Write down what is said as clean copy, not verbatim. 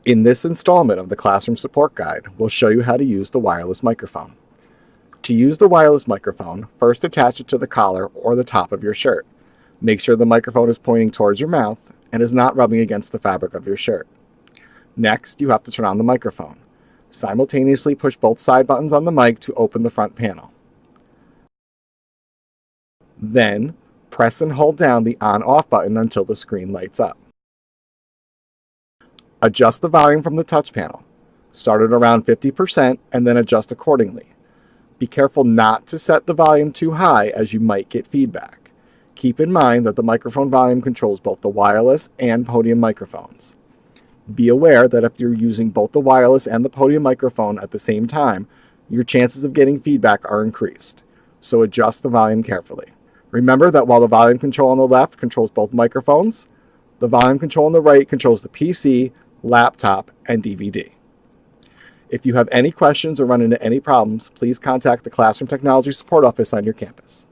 In this installment of the Classroom Support Guide, we'll show you how to use the wireless microphone. To use the wireless microphone, first attach it to the collar or the top of your shirt. Make sure the microphone is pointing towards your mouth and is not rubbing against the fabric of your shirt. Next, you have to turn on the microphone. Simultaneously push both side buttons on the mic to open the front panel. Then, press and hold down the on-off button until the screen lights up. Adjust the volume from the touch panel. Start at around 50% and then adjust accordingly. Be careful not to set the volume too high as you might get feedback. Keep in mind that the microphone volume controls both the wireless and podium microphones. Be aware that if you're using both the wireless and the podium microphone at the same time, your chances of getting feedback are increased. So adjust the volume carefully. Remember that while the volume control on the left controls both microphones, the volume control on the right controls the PC, laptop, and DVD. If you have any questions or run into any problems, please contact the Classroom Technology Support Office on your campus.